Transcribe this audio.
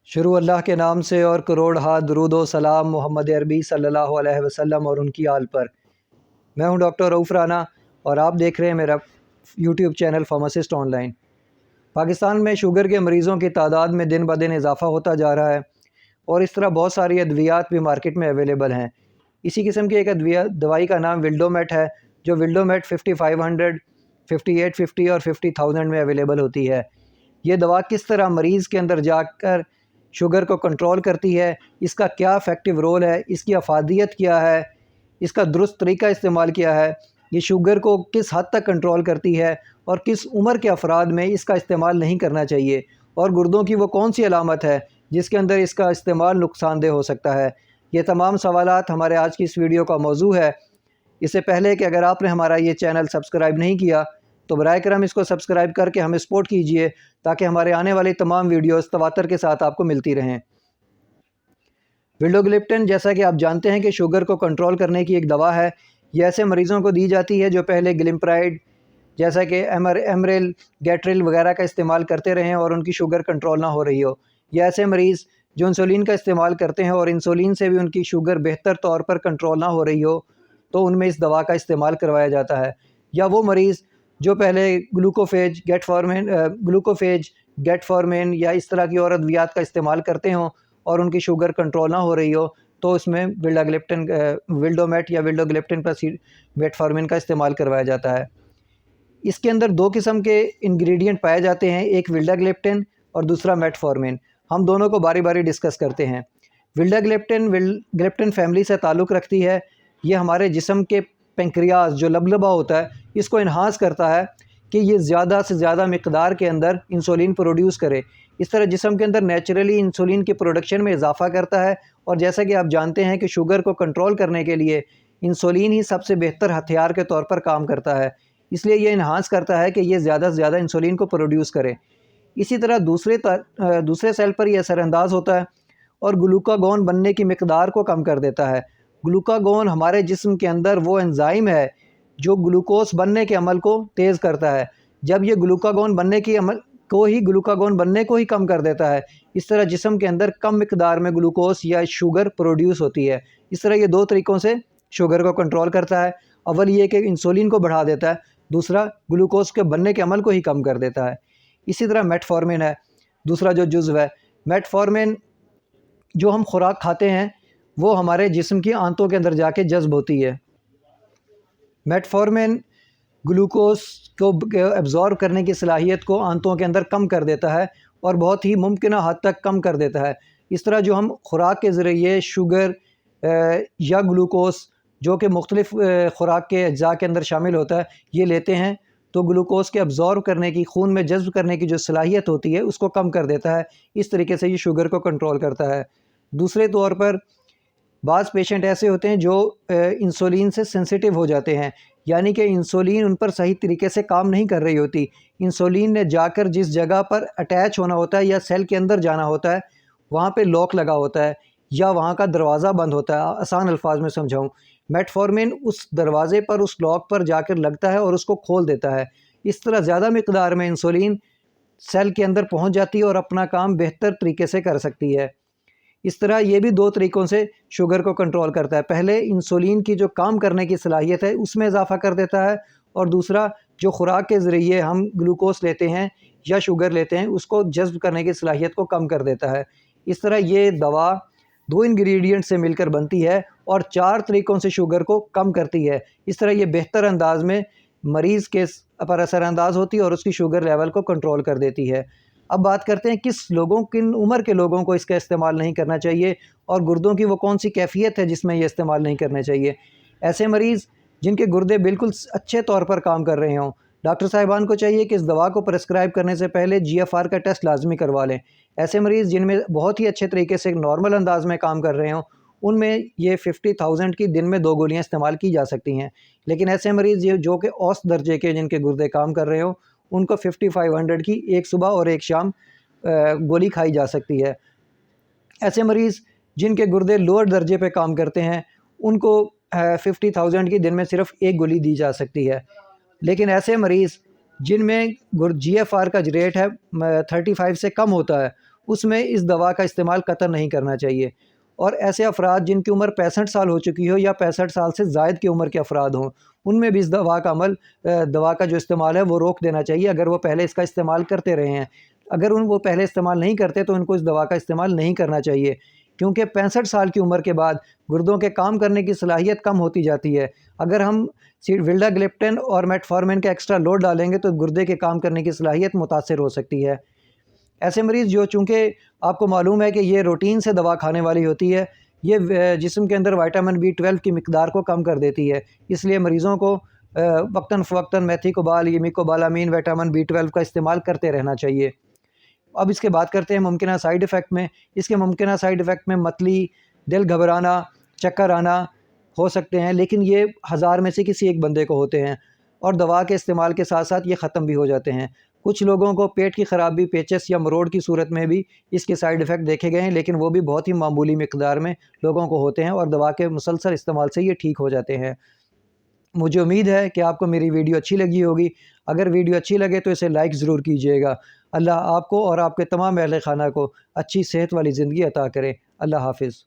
شروع اللہ کے نام سے اور کروڑ ہاتھ درود و سلام محمد عربی صلی اللہ علیہ وسلم اور ان کی آل پر۔ میں ہوں ڈاکٹر رؤف رانا اور آپ دیکھ رہے ہیں میرا YouTube channel pharmacist on line. Pakistan میں شوگر کے مریضوں کی تعداد میں دن بدن اضافہ ہوتا جا رہا ہے اور اس طرح بہت ساری ادویات بھی مارکیٹ میں اویلیبل ہیں۔ اسی قسم کی ایک دوائی کا نام ولڈومیٹ ہے، جو ولڈومیٹ 5500، 5850 اور 50000 میں اویلیبل ہوتی ہے۔ یہ دوا کس طرح مریض کے اندر جا کر شوگر کو کنٹرول کرتی ہے، اس کا کیا افیکٹو رول ہے، اس کی افادیت کیا ہے، اس کا درست طریقہ استعمال کیا ہے، یہ شوگر کو کس حد تک کنٹرول کرتی ہے اور کس عمر کے افراد میں اس کا استعمال نہیں کرنا چاہیے، اور گردوں کی وہ کون سی علامت ہے جس کے اندر اس کا استعمال نقصان دہ ہو سکتا ہے۔ یہ تمام سوالات ہمارے آج کی اس ویڈیو کا موضوع ہے۔ اس سے پہلے کہ اگر آپ نے ہمارا یہ چینل سبسکرائب نہیں کیا تو براہ کرم اس کو سبسکرائب کر کے ہمیں سپورٹ کیجئے تاکہ ہمارے آنے والی تمام ویڈیوز تواتر کے ساتھ آپ کو ملتی رہیں۔ ولڈوگلپٹن جیسا کہ آپ جانتے ہیں کہ شوگر کو کنٹرول کرنے کی ایک دوا ہے۔ یہ ایسے مریضوں کو دی جاتی ہے جو پہلے گلمپرائڈ جیسا کہ ایمریل، گیٹریل وغیرہ کا استعمال کرتے رہیں اور ان کی شوگر کنٹرول نہ ہو رہی ہو، یا ایسے مریض جو انسولین کا استعمال کرتے ہیں اور انسولین سے بھی ان کی شوگر بہتر طور پر کنٹرول نہ ہو رہی ہو تو ان میں اس دوا کا استعمال کروایا جاتا ہے، یا وہ مریض جو پہلے گلوکوفیج، گیٹ فارمین یا اس طرح کی اور ادویات کا استعمال کرتے ہوں اور ان کی شوگر کنٹرول نہ ہو رہی ہو تو اس میں ولڈومیٹ یا ولڈوگلپٹن پلس گیٹ فارمین کا استعمال کروایا جاتا ہے۔ اس کے اندر دو قسم کے انگریڈینٹ پائے جاتے ہیں، ایک ولڈاگلپٹن اور دوسرا میٹ فارمین۔ ہم دونوں کو باری باری ڈسکس کرتے ہیں۔ ولڈاگلپٹن فیملی سے تعلق رکھتی ہے۔ یہ ہمارے جسم کے پینکریاس جو لبلبا ہوتا ہے اس کو انہانس کرتا ہے کہ یہ زیادہ سے زیادہ مقدار کے اندر انسولین پروڈیوس کرے۔ اس طرح جسم کے اندر نیچرلی انسولین کی پروڈکشن میں اضافہ کرتا ہے، اور جیسا کہ آپ جانتے ہیں کہ شوگر کو کنٹرول کرنے کے لیے انسولین ہی سب سے بہتر ہتھیار کے طور پر کام کرتا ہے، اس لیے یہ انہانس کرتا ہے کہ یہ زیادہ سے زیادہ انسولین کو پروڈیوس کرے۔ اسی طرح دوسرے سیل پر یہ اثر انداز ہوتا ہے اور گلوکاگون بننے کی مقدار کو کم کر دیتا ہے۔ گلوکاگون ہمارے جسم کے اندر وہ انزائم ہے جو گلوکوز بننے کے عمل کو تیز کرتا ہے۔ جب یہ گلوکاگون بننے کو ہی کم کر دیتا ہے، اس طرح جسم کے اندر کم مقدار میں گلوکوز یا شوگر پروڈیوس ہوتی ہے۔ اس طرح یہ دو طریقوں سے شوگر کو کنٹرول کرتا ہے، اول یہ کہ انسولین کو بڑھا دیتا ہے، دوسرا گلوکوز کے بننے کے عمل کو ہی کم کر دیتا ہے۔ اسی طرح میٹ فارمین ہے دوسرا جو جزو ہے۔ میٹ فارمین جو ہم خوراک کھاتے ہیں وہ ہمارے جسم کی آنتوں کے اندر جا کے جذب ہوتی ہے۔ میٹ فارمین گلوکوز کو ایبزارب کرنے کی صلاحیت کو آنتوں کے اندر کم کر دیتا ہے اور بہت ہی ممکنہ حد تک کم کر دیتا ہے۔ اس طرح جو ہم خوراک کے ذریعے شوگر یا گلوکوز جو کہ مختلف خوراک کے اجزاء کے اندر شامل ہوتا ہے یہ لیتے ہیں تو گلوکوز کے ایبزارب کرنے کی، خون میں جذب کرنے کی جو صلاحیت ہوتی ہے اس کو کم کر دیتا ہے۔ اس طریقے سے یہ شوگر کو کنٹرول کرتا ہے۔ دوسرے طور پر بعض پیشنٹ ایسے ہوتے ہیں جو انسولین سے سینسیٹیو ہو جاتے ہیں، یعنی کہ انسولین ان پر صحیح طریقے سے کام نہیں کر رہی ہوتی۔ انسولین نے جا کر جس جگہ پر اٹیچ ہونا ہوتا ہے یا سیل کے اندر جانا ہوتا ہے وہاں پہ لاک لگا ہوتا ہے یا وہاں کا دروازہ بند ہوتا ہے۔ آسان الفاظ میں سمجھاؤں، میٹ فارمین اس دروازے پر، اس لاک پر جا کر لگتا ہے اور اس کو کھول دیتا ہے۔ اس طرح زیادہ مقدار میں انسولین سیل کے اندر پہنچ جاتی ہے اور اپنا کام بہتر طریقے سے کر سکتی ہے۔ اس طرح یہ بھی دو طریقوں سے شوگر کو کنٹرول کرتا ہے۔ پہلے انسولین کی جو کام کرنے کی صلاحیت ہے اس میں اضافہ کر دیتا ہے، اور دوسرا جو خوراک کے ذریعے ہم گلوکوز لیتے ہیں یا شوگر لیتے ہیں اس کو جذب کرنے کی صلاحیت کو کم کر دیتا ہے۔ اس طرح یہ دوا دو انگریڈینٹ سے مل کر بنتی ہے اور 4 طریقوں سے شوگر کو کم کرتی ہے۔ اس طرح یہ بہتر انداز میں مریض کے پر اثر انداز ہوتی ہے اور اس کی شوگر لیول کو کنٹرول کر دیتی ہے۔ اب بات کرتے ہیں کن عمر کے لوگوں کو اس کا استعمال نہیں کرنا چاہیے اور گردوں کی وہ کون سی کیفیت ہے جس میں یہ استعمال نہیں کرنا چاہیے۔ ایسے مریض جن کے گردے بالکل اچھے طور پر کام کر رہے ہوں، ڈاکٹر صاحبان کو چاہیے کہ اس دوا کو پرسکرائب کرنے سے پہلے GFR کا ٹیسٹ لازمی کروا لیں۔ ایسے مریض جن میں بہت ہی اچھے طریقے سے نارمل انداز میں کام کر رہے ہوں ان میں یہ 50,000 کی دن میں 2 گولیاں استعمال کی جا سکتی ہیں، لیکن ایسے مریض جو کہ اوسط درجے کے جن کے گردے کام کر رہے ہوں ان کو 5500 کی ایک صبح اور ایک شام گولی کھائی جا سکتی ہے۔ ایسے مریض جن کے گردے لوور درجے پہ کام کرتے ہیں ان کو 50,000 کی دن میں صرف ایک گولی دی جا سکتی ہے، لیکن ایسے مریض جن میں GFR کا ریٹ ہے 35 سے کم ہوتا ہے اس میں اس دوا کا استعمال قطعاً نہیں کرنا چاہیے۔ اور ایسے افراد جن کی عمر 65 سال ہو چکی ہو یا 65 سال سے زائد کی عمر کے افراد ہوں، ان میں بھی اس دوا کا جو استعمال ہے وہ روک دینا چاہیے اگر وہ پہلے اس کا استعمال کرتے رہے ہیں۔ اگر وہ پہلے استعمال نہیں کرتے تو ان کو اس دوا کا استعمال نہیں کرنا چاہیے، کیونکہ 65 سال کی عمر کے بعد گردوں کے کام کرنے کی صلاحیت کم ہوتی جاتی ہے۔ اگر ہم ویلڈاگلپٹن اور میٹفارمین کا ایکسٹرا لوڈ ڈالیں گے تو گردے کے کام کرنے کی صلاحیت متاثر ہو سکتی ہے۔ ایسے مریض جو چونکہ آپ کو معلوم ہے کہ یہ روٹین سے دوا کھانے والی ہوتی ہے، یہ جسم کے اندر وائٹامن B12 کی مقدار کو کم کر دیتی ہے، اس لیے مریضوں کو وقتاً فوقتاً میتھیکوبال یا میکوبالامین وائٹامن B12 کا استعمال کرتے رہنا چاہیے۔ اب اس کے بات کرتے ہیں ممکنہ سائیڈ ایفیکٹ میں۔ اس کے ممکنہ سائیڈ ایفیکٹ میں متلی، دل گھبرانا، چکر آنا ہو سکتے ہیں، لیکن یہ 1000 میں سے کسی ایک بندے کو ہوتے ہیں اور دوا کے استعمال کے ساتھ ساتھ یہ ختم بھی ہو جاتے ہیں۔ کچھ لوگوں کو پیٹ کی خرابی، پیچس یا مروڑ کی صورت میں بھی اس کے سائیڈ ایفیکٹ دیکھے گئے ہیں، لیکن وہ بھی بہت ہی معمولی مقدار میں لوگوں کو ہوتے ہیں اور دوا کے مسلسل استعمال سے یہ ٹھیک ہو جاتے ہیں۔ مجھے امید ہے کہ آپ کو میری ویڈیو اچھی لگی ہوگی۔ اگر ویڈیو اچھی لگے تو اسے لائک ضرور کیجیے گا۔ اللہ آپ کو اور آپ کے تمام اہل خانہ کو اچھی صحت والی زندگی عطا کرے۔ اللہ حافظ۔